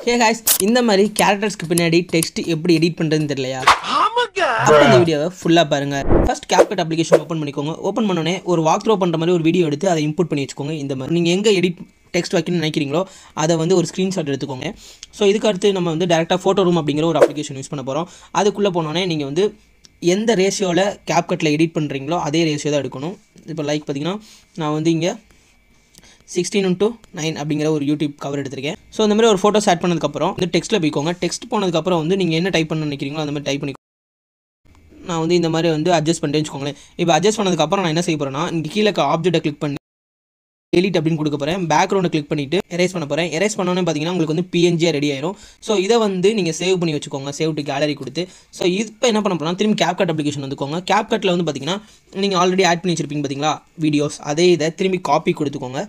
ஹே guys இந்த மாதிரி கேரக்டர்ஸ்க்கு பின்னாடி டெக்ஸ்ட் எப்படி எடிட் பண்றதுன்னு தெரியலையா? அப்ப இந்த வீடியோவை ஃபுல்லா பாருங்க. ஃபர்ஸ்ட் CapCut அப்ளிகேஷன் ஓபன் பண்ணிக்கோங்க. ஓபன் பண்ணனே ஒரு வாக் த்ரூ பண்ற மாதிரி ஒரு வீடியோ எடுத்து அதை இம்போர்ட் பண்ணி வச்சுக்கோங்க. இந்த மாதிரி நீங்க எங்க எடிட் டெக்ஸ்ட் வைக்கணும்னு நினைக்கிறீங்களோ அதை வந்து ஒரு ஸ்க்ரீன்ஷாட் எடுத்துக்கோங்க. ஸோ இதுக்கு அடுத்து நம்ம வந்து டேரெக்டாக ஃபோட்டோ ரூம் அப்படிங்கிற ஒரு அப்ளிகேஷன் யூஸ் பண்ண போகிறோம். அதுக்குள்ளே போனோடனே நீங்கள் வந்து எந்த ரேஷியோவில் CapCutல எடிட் பண்ணுறீங்களோ அதே ரேஷியோ தான் எடுக்கணும். இப்போ லைக் பார்த்தீங்கன்னா நான் வந்து இங்கே 16:9 அப்படிங்கிற ஒரு யூடியூப் கவர் எடுத்திருக்கேன். ஸோ இந்த மாதிரி ஒரு ஃபோட்டோஸ் ஆட் பண்ணதுக்கப்புறம் வந்து டெக்ஸ்ட்டில் போய்க்கோங்க. டெக்ஸ்ட் போனதுக்கப்புறம் வந்து நீங்கள் என்ன டைப் பண்ண நினைக்கிறீங்களோ அந்த மாதிரி டைப் பண்ணி நான் வந்து இந்த மாதிரி வந்து அட்ஜஸ்ட் பண்ணிட்டு வச்சுக்கோங்களேன். இப்போ அட்ஜஸ்ட் பண்ணதுக்கப்புறம் நான் என்ன செய்ய போகிறேன்னா இங்கே கீழே ஆப்ஜெக்ட்டை கிளிக் பண்ணி எடிட் அப்படின்னு கொடுக்க போகிறேன். பேக்ரவுண்டை கிளிக் பண்ணிவிட்டு எரேஸ் பண்ண போகிறேன். எரேஸ் பண்ணோன்னே பார்த்தீங்கன்னா உங்களுக்கு வந்து PNG ரெடி ஆயிரும். ஸோ இதை வந்து நீங்கள் சேவ் பண்ணி வச்சுக்கோங்க. சேவ் டு கேலரி கொடுத்து. ஸோ இப்போ என்ன பண்ண போகிறோம்னா திரும்பி CapCut அப்ளிகேஷன் வந்துக்கோங்க. CapCutல வந்து பார்த்தீங்கன்னா நீங்கள் ஆல்ரெடி ஆட் பண்ணி வச்சிருப்பீங்க பார்த்தீங்களா வீடியோஸ், அதே இதை திரும்பி காப்பி கொடுத்துக்கோங்க.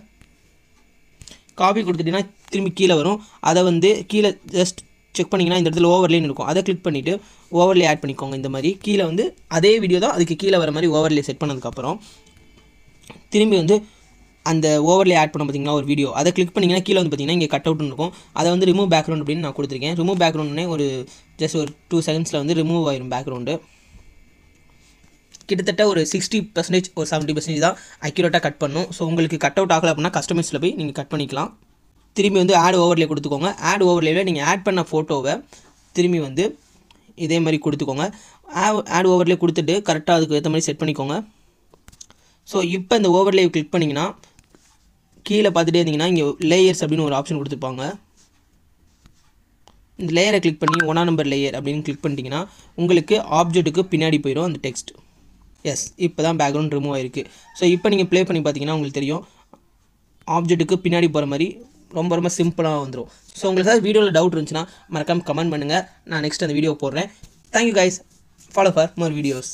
காப்பி கொடுத்துட்டிங்கன்னா திரும்பி கீழே வரும். அதை வந்து கீழே ஜஸ்ட் செக் பண்ணிங்கன்னா இந்த இடத்துல ஓவர்லேன்னு இருக்கும். அதை கிளிக் பண்ணிவிட்டு ஓவர்லே ஆட் பண்ணிக்கோங்க. இந்த மாதிரி கீழே வந்து அதே வீடியோ தான் அதுக்கு கீழே வர மாதிரி ஓவர்லே செட் பண்ணதுக்கப்புறம் திரும்பி வந்து அந்த ஓவர்லே ஆட் பண்ண பார்த்தீங்கன்னா ஒரு வீடியோ அதை கிளிக் பண்ணிங்கன்னா கீழே வந்து பார்த்தீங்கன்னா இங்கே கட் அவுட்னு இருக்கும். அதை வந்து ரிமூவ் பேக்ரவுண்ட் அப்படின்னு நான் கொடுத்துருக்கேன். ரிமூவ் பேக்ரவுண்ட்னே ஒரு ஜஸ்ட் ஒரு 2 செகண்ட்ஸில் வந்து ரிமூவ் ஆயிரும் பேக்ரவுண்டு. கிட்டத்தட்ட ஒரு 60% ஒரு 70% தான் அக்யூரேட்டாக கட் பண்ணும். ஸோ உங்களுக்கு கட் அவுட் ஆகலை அப்படின்னா கஸ்டமைஸில் போய் நீங்கள் கட் பண்ணிக்கலாம். திரும்பி வந்து ஆட் ஓவர்லே கொடுத்துக்கோங்க. ஆட் ஓவர்லேயில் நீங்கள் ஆட் பண்ண ஃபோட்டோவை திரும்பி வந்து இதே மாதிரி கொடுத்துக்கோங்க. ஆட் ஓவர்லே கொடுத்துட்டு கரெக்டாக அதுக்கு ஏற்ற மாதிரி செட் பண்ணிக்கோங்க. ஸோ இப்போ இந்த ஓவர்லே கிளிக் பண்ணிங்கன்னா கீழே பார்த்துட்டே இருந்தீங்கன்னா இங்கே லேயர்ஸ் அப்படின்னு ஒரு ஆப்ஷன் கொடுத்துருப்பாங்க. இந்த லேயரை கிளிக் பண்ணி 1ஆம் நம்பர் லேயர் அப்படின்னு கிளிக் பண்ணிட்டீங்கன்னா உங்களுக்கு ஆப்ஜெக்ட்டுக்கு பின்னாடி போயிடும் அந்த டெக்ஸ்ட். எஸ், இப்போ தான் பேக்ரவுண்ட் ரிமூவ் ஆயிருக்கு. ஸோ இப்போ நீங்கள் ப்ளே பண்ணி பார்த்தீங்கன்னா உங்களுக்கு தெரியும் ஆப்ஜெக்ட்டுக்கு பின்னாடி போகிற மாதிரி ரொம்ப ரொம்ப சிம்பிளாக வந்துடும். ஸோ உங்களுக்கு ஏதாவது வீடியோவில் டவுட் இருந்துச்சுன்னா மறக்காமல் கமெண்ட் பண்ணுங்கள். நான் நெக்ஸ்ட் அந்த வீடியோ போடுறேன். Thank you guys, follow for more videos.